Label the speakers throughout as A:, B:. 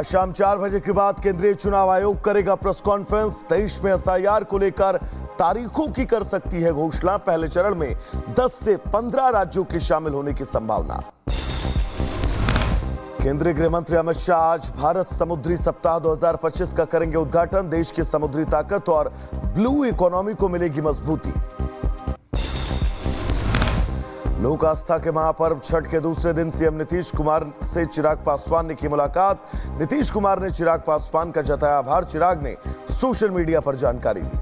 A: आज शाम 4 बजे के बाद केंद्रीय चुनाव आयोग करेगा प्रेस कॉन्फ्रेंस। देश में एसआईआर को लेकर तारीखों की कर सकती है घोषणा। पहले चरण में 10 से 15 राज्यों के शामिल होने की संभावना। केंद्रीय गृह मंत्री अमित शाह आज भारत समुद्री सप्ताह 2025 का करेंगे उद्घाटन। देश की समुद्री ताकत और ब्लू इकोनॉमी को मिलेगी मजबूती। लोक आस्था के महापर्व छठ के दूसरे दिन सीएम नीतीश कुमार से चिराग पासवान ने की मुलाकात। नीतीश कुमार ने चिराग पासवान का जताया आभार। चिराग ने सोशल मीडिया पर जानकारी दी।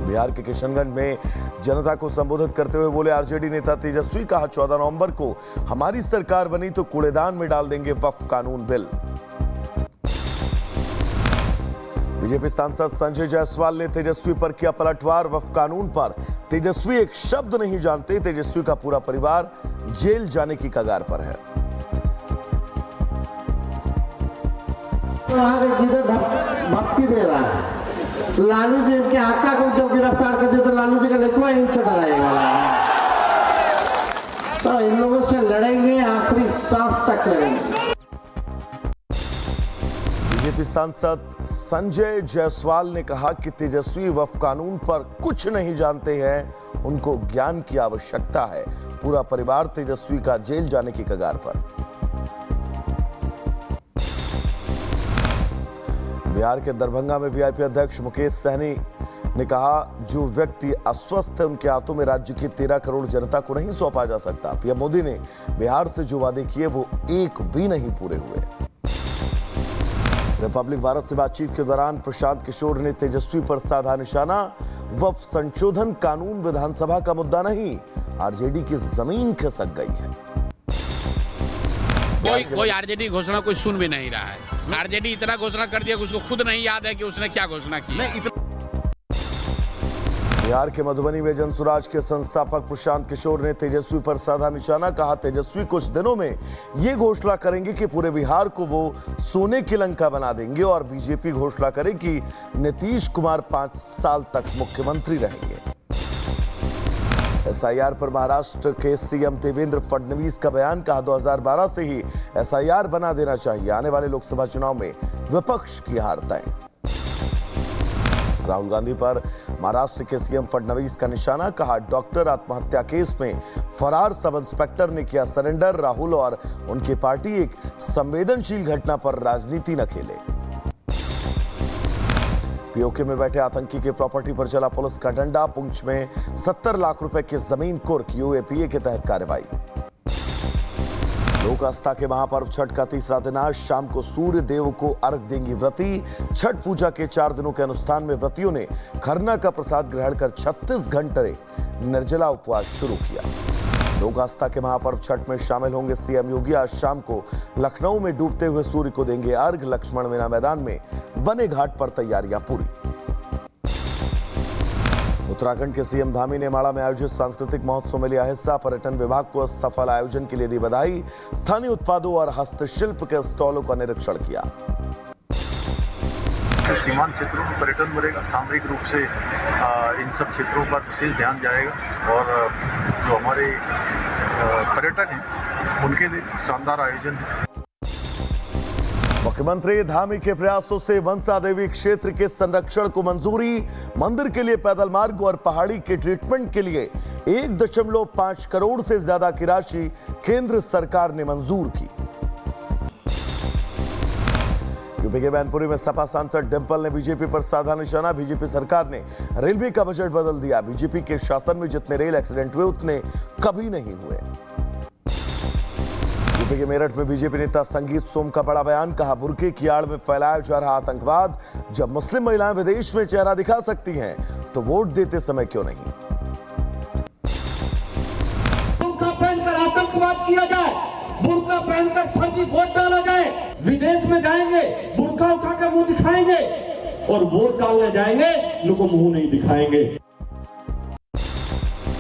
A: बिहार के किशनगंज में जनता को संबोधित करते हुए बोले आरजेडी नेता तेजस्वी, कहा 14 नवंबर को हमारी सरकार बनी तो कूड़ेदान में डाल देंगे वक्फ कानून बिल। बीजेपी सांसद संजय जायसवाल ने तेजस्वी पर किया पलटवार। वक्फ कानून पर तेजस्वी एक शब्द नहीं जानते। तेजस्वी का पूरा परिवार जेल जाने की कगार पर है।
B: भक्ति दे रहा है। लालू जी के आका को जो गिरफ्तार कर दिया तो लालू जी का लड़का इनसे डराएगा। तो इन लोगों से लड़ेंगे, आखिरी सांस तक लड़ेंगे।
A: बीजेपी सांसद संजय जायसवाल ने कहा कि तेजस्वी वक्फ कानून पर कुछ नहीं जानते हैं, उनको ज्ञान की आवश्यकता है। पूरा परिवार तेजस्वी का जेल जाने की कगार पर। बिहार के दरभंगा में वीआईपी अध्यक्ष मुकेश सहनी ने कहा, जो व्यक्ति अस्वस्थ है उनके हाथों में राज्य की 13 करोड़ जनता को नहीं सौंपा जा सकता। पीएम मोदी ने बिहार से जो वादे किए वो एक भी नहीं पूरे हुए। रिपब्लिक भारत से बातचीत के दौरान प्रशांत किशोर ने तेजस्वी पर साधा निशाना। वक्फ संशोधन कानून विधानसभा का मुद्दा नहीं, आरजेडी की जमीन खिसक गई है।
C: कोई आरजेडी घोषणा कोई सुन भी नहीं रहा है। आरजेडी इतना घोषणा कर दिया कि उसको खुद नहीं याद है कि उसने क्या घोषणा की।
A: बिहार के मधुबनी में जनसुराज के संस्थापक प्रशांत किशोर ने तेजस्वी पर साधा निशाना। कहा, तेजस्वी कुछ दिनों में ये घोषणा करेंगे कि पूरे बिहार को वो सोने की लंका बना देंगे और बीजेपी घोषणा करे कि नीतीश कुमार 5 साल तक मुख्यमंत्री रहेंगे। एसआईआर पर महाराष्ट्र के सीएम देवेंद्र फडणवीस का बयान। कहा, 2012 से ही एसआईआर बना देना चाहिए। आने वाले लोकसभा चुनाव में विपक्ष की हार तय। राहुल गांधी पर महाराष्ट्र के सीएम फडणवीस का निशाना। कहा, डॉक्टर आत्महत्या केस में फरार सब इंस्पेक्टर ने किया सरेंडर। राहुल और उनकी पार्टी एक संवेदनशील घटना पर राजनीति न खेले। पीओके में बैठे आतंकी के प्रॉपर्टी पर चला पुलिस का डंडा। पुंछ में 70 लाख रुपए की जमीन कुर्क। यूएपीए के तहत कार्रवाई। लोक आस्था के महापर्व छठ का तीसरा दिन आज शाम को सूर्य देव को अर्घ देंगी व्रती। छठ पूजा के 4 दिनों के अनुष्ठान में व्रतियों ने खरना का प्रसाद ग्रहण कर 36 घंटे निर्जला उपवास शुरू किया। लोक आस्था के महापर्व छठ में शामिल होंगे सीएम योगी। आज शाम को लखनऊ में डूबते हुए सूर्य को देंगे अर्घ। लक्ष्मण मीना मैदान में बने घाट पर तैयारियां पूरी। उत्तराखंड के सीएम धामी ने माड़ा में आयोजित सांस्कृतिक महोत्सव में लिया हिस्सा। पर्यटन विभाग को सफल आयोजन के लिए दी बधाई। स्थानीय उत्पादों और हस्तशिल्प के स्टॉलों का निरीक्षण किया।
D: सीमांत क्षेत्रों में पर्यटन बढ़ेगा। सामरिक रूप से इन सब क्षेत्रों पर विशेष ध्यान जाएगा और जो हमारे पर्यटक हैं उनके लिए शानदार आयोजन है।
A: मुख्यमंत्री धामी के प्रयासों से मनसा देवी क्षेत्र के संरक्षण को मंजूरी। मंदिर के लिए पैदल मार्ग और पहाड़ी के ट्रीटमेंट के लिए 1.5 करोड़ से ज्यादा की राशि केंद्र सरकार ने मंजूर की। यूपी के मैनपुरी में सपा सांसद डिंपल ने बीजेपी पर साधा निशाना। बीजेपी सरकार ने रेलवे का बजट बदल दिया। बीजेपी के शासन में जितने रेल एक्सीडेंट हुए उतने कभी नहीं हुए। यूपी के मेरठ में बीजेपी नेता संगीत सोम का बड़ा बयान। कहा, बुर्के की आड़ में फैलाया जा रहा आतंकवाद। जब मुस्लिम महिलाएं विदेश में चेहरा दिखा सकती हैं तो वोट देते समय क्यों नहीं।
E: बुर्का पहनकर आतंकवाद किया जाए, बुर्का पहनकर फर्जी वोट डाला जाए। विदेश में जाएंगे, बुर्का उठाकर मुंह दिखाएंगे और वोट डालने जाएंगे, लोगों को मुंह नहीं दिखाएंगे।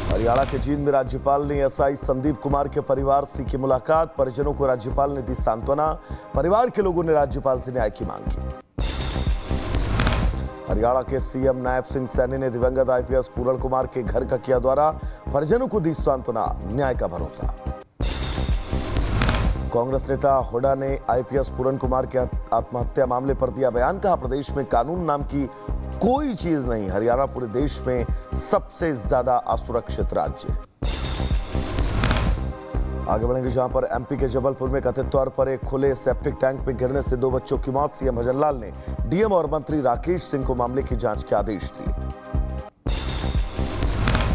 A: हरियाणा के जींद में राज्यपाल ने एसआई संदीप कुमार के परिवार से की मुलाकात। परिजनों को राज्यपाल ने दी सांत्वना। परिवार के लोगों ने राज्यपाल से न्याय की मांग की। हरियाणा के सीएम नायब सिंह सैनी ने दिवंगत आईपीएस पूरण कुमार के घर का किया दौरा। परिजनों को दी सांत्वना, न्याय का भरोसा। कांग्रेस नेता हुड्डा ने आईपीएस पूरन कुमार के आत्महत्या मामले पर दिया बयान। कहा, प्रदेश में कानून नाम की कोई चीज नहीं। हरियाणा पूरे देश में सबसे ज्यादा असुरक्षित राज्य। आगे बढ़ेंगे जहां पर एमपी के जबलपुर में कथित तौर पर एक खुले सेप्टिक टैंक में गिरने से 2 बच्चों की मौत। सीएम भजनलाल ने डीएम और मंत्री राकेश सिंह को मामले की जांच के आदेश दिए।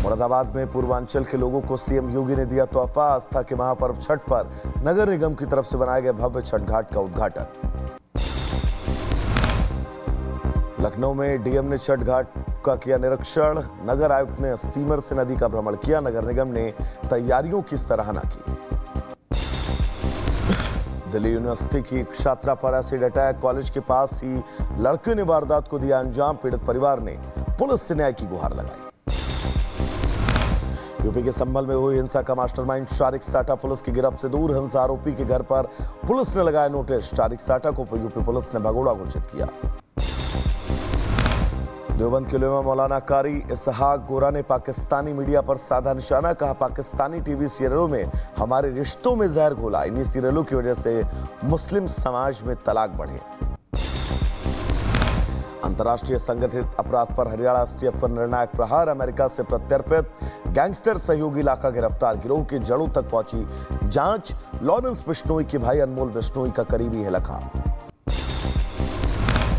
A: मुरादाबाद में पूर्वांचल के लोगों को सीएम योगी ने दिया तोहफा। आस्था के महापर्व छठ पर नगर निगम की तरफ से बनाए गए भव्य छठ घाट का उद्घाटन। लखनऊ में डीएम ने छठ घाट का किया निरीक्षण। नगर आयुक्त ने स्टीमर से नदी का भ्रमण किया। नगर निगम ने तैयारियों की सराहना की। दिल्ली यूनिवर्सिटी की एक छात्रा पर एसिड अटैक। कॉलेज के पास ही लड़के ने वारदात को दिया अंजाम। पीड़ित परिवार ने पुलिस से न्याय की गुहार लगाई। यूपी के संभल में हुई हिंसा का मास्टरमाइंड शारिक साटा पुलिस की गिरफ्त से दूर। हिंसा आरोपी के घर पर पुलिस ने लगाया नोटिस। शारिक साटा को यूपी पुलिस ने भगोड़ा घोषित किया। देवबंद के उलेमा मौलाना कारी इसहाक गोरा ने पाकिस्तानी मीडिया पर साधा निशाना। कहा, पाकिस्तानी टीवी सीरियलों में हमारे रिश्तों में जहर घोला। इन्हीं सीरियलों की वजह से मुस्लिम समाज में तलाक बढ़े। अंतर्राष्ट्रीय संगठित अपराध पर हरियाणा एसटीएफ पर निर्णायक प्रहार। अमेरिका से प्रत्यर्पित गैंगस्टर सहयोगी इलाका गिरफ्तार। गिरोह की जड़ों तक पहुंची जांच। लॉरेंस बिश्नोई के भाई अनमोल बिश्नोई का करीबी है लखा।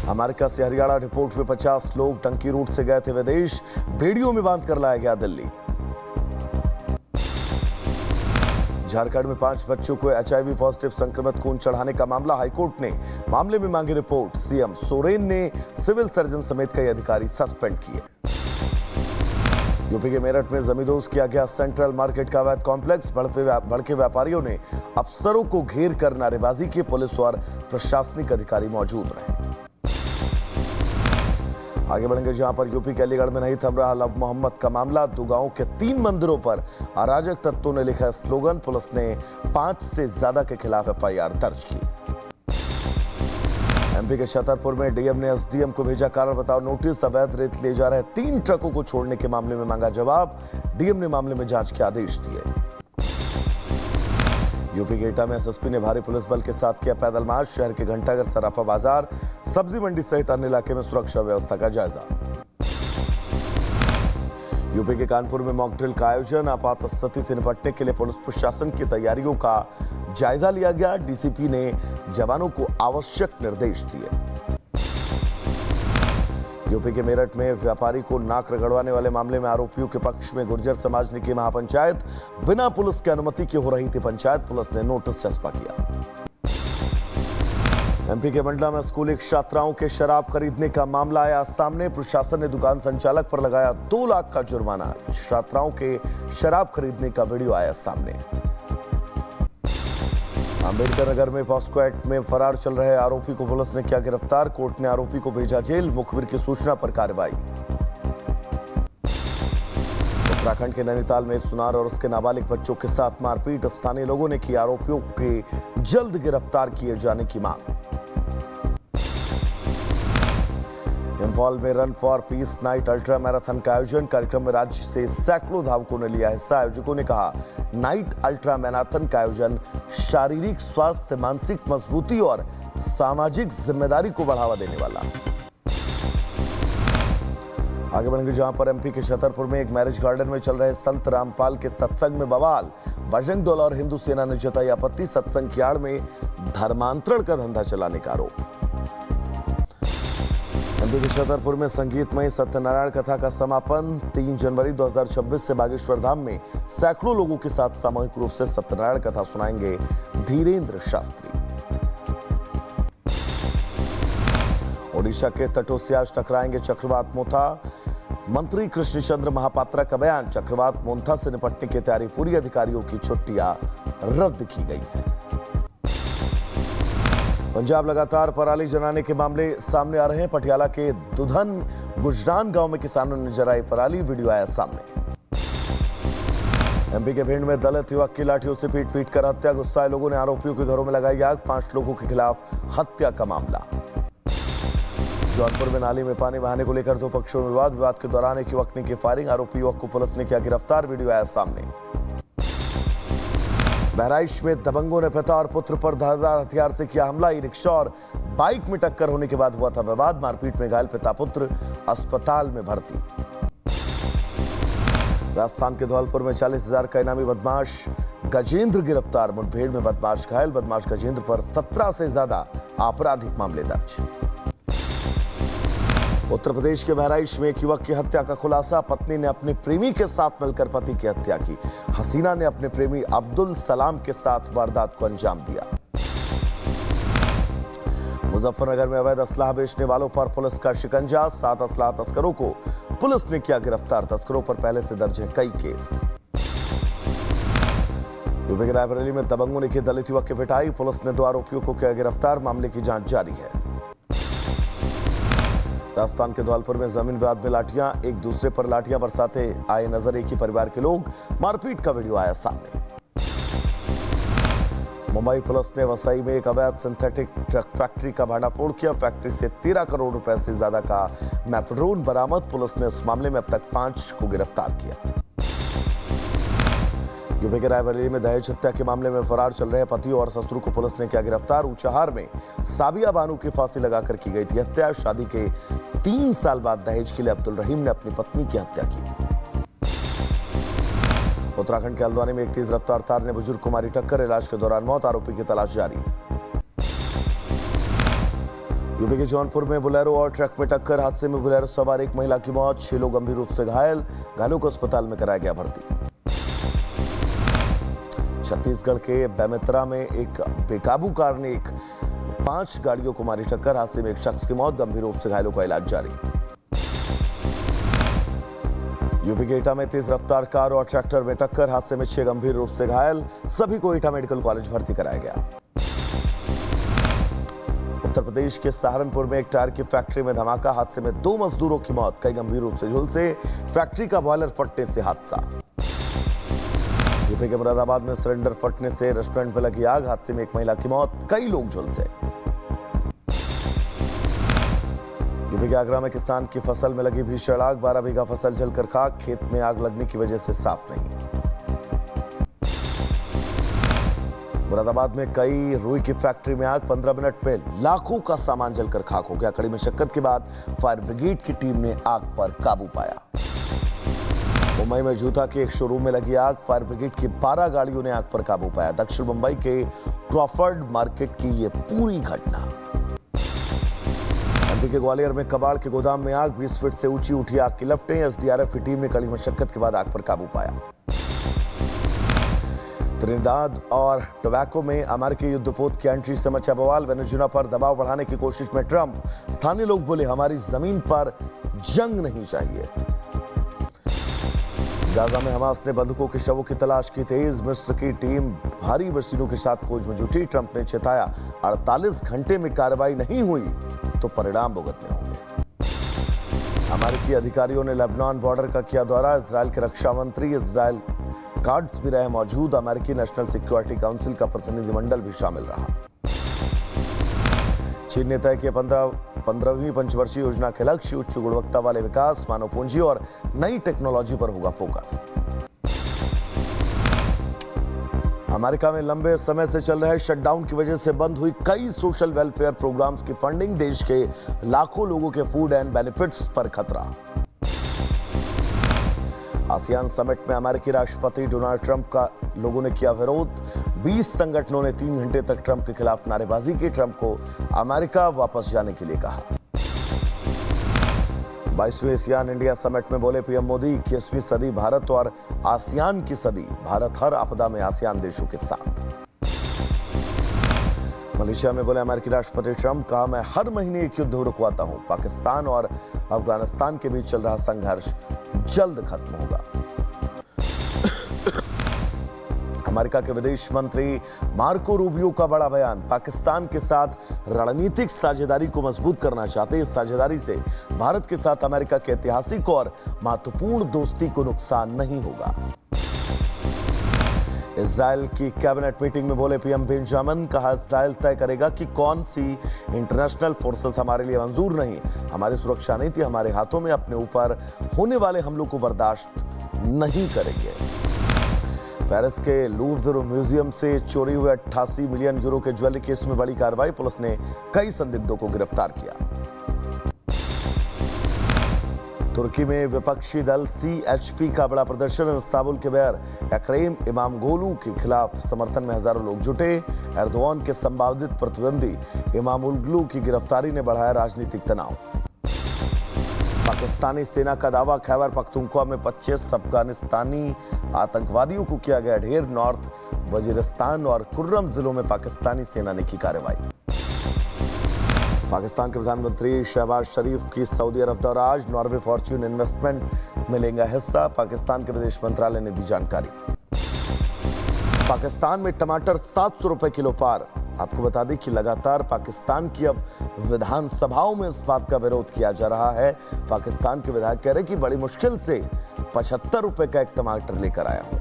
A: अमेरिका से हरियाणा रिपोर्ट में 50 लोग टंकी रूट से गए थे विदेश। बेड़ियों में बांध कर लाया गया दिल्ली। झारखंड में 5 बच्चों को एचआईवी पॉजिटिव संक्रमित खून चढ़ाने का मामला। हाईकोर्ट ने मामले में मांगी रिपोर्ट। सीएम सोरेन ने सिविल सर्जन समेत कई अधिकारी सस्पेंड किए। यूपी के मेरठ में जमींदोज किया गया सेंट्रल मार्केट का अवैध कॉम्प्लेक्स। भड़के व्यापारियों ने अफसरों को घेर कर नारेबाजी की। पुलिस और प्रशासनिक अधिकारी मौजूद रहे। आगे बढ़ेंगे जहां पर यूपी के अलीगढ़ में नहीं थम रहा लव मोहम्मद का मामला। 2 गांवों के 3 मंदिरों पर अराजक तत्वों ने लिखा स्लोगन। पुलिस ने 5 से ज्यादा के खिलाफ एफआईआर दर्ज की। एमपी के छतरपुर में डीएम ने एसडीएम को भेजा कारण बताओ नोटिस। अवैध रेत ले जा रहे 3 ट्रकों को छोड़ने के मामले में मांगा जवाब। डीएम ने मामले में जांच के आदेश दिए। यूपी के एटा में एसएसपी ने भारी पुलिस बल के साथ किया पैदल मार्च। शहर के घंटाघर, सराफा बाजार, सब्जी मंडी सहित अन्य इलाके में सुरक्षा व्यवस्था का जायजा। यूपी के कानपुर में मॉक ड्रिल का आयोजन। आपात स्थिति से निपटने के लिए पुलिस प्रशासन की तैयारियों का जायजा लिया गया। डीसीपी ने जवानों को आवश्यक निर्देश दिए। यूपी के मेरठ में व्यापारी को नाक रगड़वाने वाले मामले में आरोपियों के पक्ष में गुर्जर समाज ने की महापंचायत। बिना पुलिस की अनुमति के हो रही थी पंचायत। पुलिस ने नोटिस चस्पा किया। एमपी के मंडला में स्कूली छात्राओं के शराब खरीदने का मामला आया सामने। प्रशासन ने दुकान संचालक पर लगाया 2 लाख का जुर्माना। छात्राओं के शराब खरीदने का वीडियो आया सामने। अंबेडकर नगर में पॉस्को एक्ट में फरार चल रहे आरोपी को पुलिस ने किया गिरफ्तार। कोर्ट ने आरोपी को भेजा जेल। मुखबिर की सूचना पर कार्रवाई। उत्तराखंड के नैनीताल में एक सुनार और उसके नाबालिग बच्चों के साथ मारपीट। स्थानीय लोगों ने की आरोपियों के जल्द गिरफ्तार किए जाने की मांग। इंफॉल में run for piece night ultra marathon का आयोजन। कार्यक्रम में राज्य से सैकड़ों धावकों ने लिया हिस्सा। आयोजकों ने कहा, नाइट अल्ट्रा मैराथन का आयोजन शारीरिक स्वास्थ्य, मानसिक मजबूती और सामाजिक जिम्मेदारी को बढ़ावा देने वाला। आगे बढ़ेंगे जहां पर एमपी के छतरपुर में एक मैरिज गार्डन में चल रहे संत रामपाल के सत्संग में बवाल। बजरंग दल और हिंदू सेना ने जताई आपत्ति। सत्संग की आड़ में धर्मांतरण का धंधा चलाने का आरोप। एमपी के छतरपुर में संगीतमय सत्यनारायण कथा का समापन। 3 जनवरी 2026 से बागेश्वर धाम में सैकड़ों लोगों के साथ सामूहिक रूप से सत्यनारायण कथा सुनाएंगे धीरेन्द्र शास्त्री। ओडिशा के तटों से आज टकराएंगे चक्रवात मोथा। मंत्री कृष्ण चंद्र महापात्रा का बयान। चक्रवात मोन्था से निपटने की तैयारी पूरी। अधिकारियों की छुट्टियां रद्द की गई हैं। पंजाब लगातार पराली जलाने के मामले सामने आ रहे हैं। पटियाला के दुधन गुजरान गांव में किसानों ने जलाई पराली। वीडियो आया सामने। एमपी के भिंड में दलित युवक की लाठियों से पीट कर हत्या। गुस्साए लोगों ने आरोपियों के घरों में लगाई आग। 5 लोगों के खिलाफ हत्या का मामला। जौनपुर में नाली में पानी बहाने को लेकर 2 पक्षों में विवाद के दौरान एक युवक ने की फायरिंग। आरोपी युवक को पुलिस ने किया गिरफ्तार। वीडियो आया सामने। बहराइच में दबंगों ने पिता और पुत्र पर धारदार हथियार से किया हमला। ई रिक्शा और बाइक में टक्कर होने के बाद हुआ था विवाद। मारपीट में घायल पिता पुत्र अस्पताल में भर्ती। राजस्थान के धौलपुर में 40,000 का इनामी बदमाश गजेंद्र गिरफ्तार। मुठभेड़ में बदमाश घायल। बदमाश गजेंद्र पर 17 से ज्यादा आपराधिक मामले दर्ज। उत्तर प्रदेश के बहराइच में एक युवक की हत्या का खुलासा। पत्नी ने अपने प्रेमी के साथ मिलकर पति की हत्या की। हसीना ने अपने प्रेमी अब्दुल सलाम के साथ वारदात को अंजाम दिया। मुजफ्फरनगर में अवैध असलाह बेचने वालों पर पुलिस का शिकंजा। 7 असलाह तस्करों को पुलिस ने किया गिरफ्तार। तस्करों पर पहले से दर्ज है कई केस। यूपी के रायबरेली में दबंगों ने की दलित युवक की पिटाई। पुलिस ने 2 आरोपियों को किया गिरफ्तार। मामले की जांच जारी है। राजस्थान के धौलपुर में जमीन विवाद में लाठियां। एक दूसरे पर लाठियां बरसाते आए नजर एक ही परिवार के लोग। मारपीट का वीडियो आया सामने। मुंबई पुलिस ने वसई में एक अवैध सिंथेटिक ड्रग फैक्ट्री का भांडाफोड़ किया। फैक्ट्री से 13 करोड़ रुपए से ज्यादा का मेफेड्रोन बरामद। पुलिस ने इस मामले में अब तक 5 को गिरफ्तार किया। यूपी के रायबरेली में दहेज हत्या के मामले में फरार चल रहे पति और ससुर को पुलिस ने किया गिरफ्तार। ऊंचाहार में साबिया बानू की फांसी लगाकर की गई थी हत्या। शादी के 3 साल बाद दहेज के लिए अब्दुल रहीम ने अपनी पत्नी की हत्या की। उत्तराखंड के हल्द्वानी में एक तेज रफ्तार कार ने बुजुर्ग को मारी टक्कर। इलाज के दौरान मौत। आरोपी की तलाश जारी। यूपी के जौनपुर में बोलेरो और ट्रक में टक्कर। हादसे में बोलेरो सवार एक महिला की मौत। 6 लोग गंभीर रूप से घायल। घायलों को अस्पताल में कराया गया भर्ती। छत्तीसगढ़ के बेमेतरा में एक बेकाबू कार ने 5 गाड़ियों को मारी टक्कर। हादसे में एक शख्स की मौत। गंभीर रूप से घायलों का इलाज जारी। यूपी के एटा में तेज रफ्तार कार और ट्रैक्टर में टक्कर। हादसे में 6 गंभीर रूप से घायल। सभी को एटा मेडिकल कॉलेज भर्ती कराया गया। उत्तर प्रदेश के सहारनपुर में एक टायर की फैक्ट्री में धमाका। हादसे में 2 मजदूरों की मौत। कई गंभीर रूप से झुलसे। फैक्ट्री का बॉयलर फटने से हादसा। यूपी के मुरादाबाद में सिलेंडर फटने से रेस्टोरेंट में लगी आग। हादसे में एक महिला की मौत। कई लोग झुलसे। यूपी के आगरा में किसान की फसल में लगी भीषण आग। 12 बीघा फसल जलकर खाक। खेत में आग लगने की वजह से साफ नहीं। मुरादाबाद में कई रुई की फैक्ट्री में आग। 15 मिनट में लाखों का सामान जलकर खाक हो गया। कड़ी मशक्कत के बाद फायर ब्रिगेड की टीम ने आग पर काबू पाया। मुंबई में जूता के एक शोरूम में लगी आग। फायर ब्रिगेड की 12 गाड़ियों ने आग पर काबू पाया। दक्षिण मुंबई के क्रॉफर्ड मार्केट की यह पूरी घटना। एमपी के ग्वालियर में कबाड़ के गोदाम में आग। 20 फीट से ऊंची उठी आग की लपटें। एसडीआरएफ की टीम ने कड़ी मशक्कत के बाद आग पर काबू पाया। त्रिनिदाद और टोबैको में अमेरिकी युद्धपोत की एंट्री से मचा बवाल। वेनेजुएला पर दबाव बढ़ाने की कोशिश में ट्रंप। स्थानीय लोग बोले हमारी जमीन पर जंग नहीं चाहिए। गाजा में हमास ने बंधुकों के शवों की तलाश की तेज। मिस्र की टीम भारी मशीनों के साथ खोज में जुटी। ट्रंप ने चेताया 48 घंटे में कार्रवाई नहीं हुई तो परिणाम भुगतने होंगे। अमेरिकी अधिकारियों ने लेबनान बॉर्डर का किया दौरा। इजरायल के रक्षा मंत्री इजरायल गार्ड्स भी रहे मौजूद। अमेरिकी नेशनल सिक्योरिटी काउंसिल का प्रतिनिधिमंडल भी शामिल रहा। चीन ने तय किया 15वीं पंचवर्षीय योजना के लक्ष्य। उच्च गुणवत्ता वाले विकास, मानव पूंजी और नई टेक्नोलॉजी पर होगा फोकस। अमेरिका में लंबे समय से चल रहे शटडाउन की वजह से बंद हुई कई सोशल वेलफेयर प्रोग्राम्स की फंडिंग। देश के लाखों लोगों के फूड एंड बेनिफिट्स पर खतरा। आसियान समिट में अमेरिकी राष्ट्रपति डोनाल्ड ट्रंप का लोगों ने किया विरोध। 20 संगठनों ने 3 घंटे तक ट्रंप के खिलाफ नारेबाजी की। ट्रंप को अमेरिका वापस जाने के लिए कहा। 22वें आसियान इंडिया समिट में बोले पीएम मोदी, 21वीं सदी भारत और आसियान की सदी। भारत हर आपदा में आसियान देशों के साथ। मलेशिया में बोले अमेरिकी राष्ट्रपति ट्रंप, कहा मैं हर महीने एक युद्ध रुकवाता हूं। पाकिस्तान और अफगानिस्तान के बीच चल रहा संघर्ष जल्द खत्म होगा। अमेरिका के विदेश मंत्री मार्को रूबियो का बड़ा बयान। पाकिस्तान के साथ रणनीतिक साझेदारी को मजबूत करना चाहते हैं। इस साझेदारी से भारत के साथ अमेरिका के ऐतिहासिक और महत्वपूर्ण दोस्ती को नुकसान नहीं होगा। इजरायल की कैबिनेट मीटिंग में बोले पीएम बेंजामिन, कहा इजरायल तय करेगा कि कौन सी इंटरनेशनल फोर्सेस हमारे लिए मंजूर नहीं। हमारी सुरक्षा नीति हमारे हाथों में। अपने ऊपर होने वाले हमलों को बर्दाश्त नहीं करेंगे। पेरिस के लूव्र म्यूजियम से चोरी हुए 88 मिलियन यूरो के ज्वेलरी केस में बड़ी कार्रवाई, पुलिस ने कई संदिग्धों को गिरफ्तार किया। तुर्की में विपक्षी दल CHP का बड़ा प्रदर्शन, इस्तांबुल के मेयर एक्रम इमामोग्लू के खिलाफ समर्थन में हजारों लोग जुटे। एर्दोआन के संभावित प्रतिद्वंदी इमामोग्लू की गिरफ्तारी ने बढ़ाया राजनीतिक तनाव। पाकिस्तानी सेना का दावा, खैबर पख्तूनख्वा में 25 अफगानिस्तानी आतंकवादियों को किया गया ढेर। नॉर्थ वजीरिस्तान और कुर्रम जिलों में पाकिस्तानी सेना ने की कार्रवाई। पाकिस्तान के प्रधानमंत्री शहबाज शरीफ की सऊदी अरब दौरा आज, नॉर्वे फॉर्च्यून इन्वेस्टमेंट में लेंगे हिस्सा, पाकिस्तान के विदेश मंत्रालय ने दी जानकारी। पाकिस्तान में टमाटर 700 रुपए किलो पार। आपको बता दें कि लगातार पाकिस्तान की अब विधानसभाओं में इस बात का विरोध किया जा रहा है। पाकिस्तान के विधायक कह रहे हैं कि बड़ी मुश्किल से 75 रुपए का एक टमाटर लेकर आया हूं।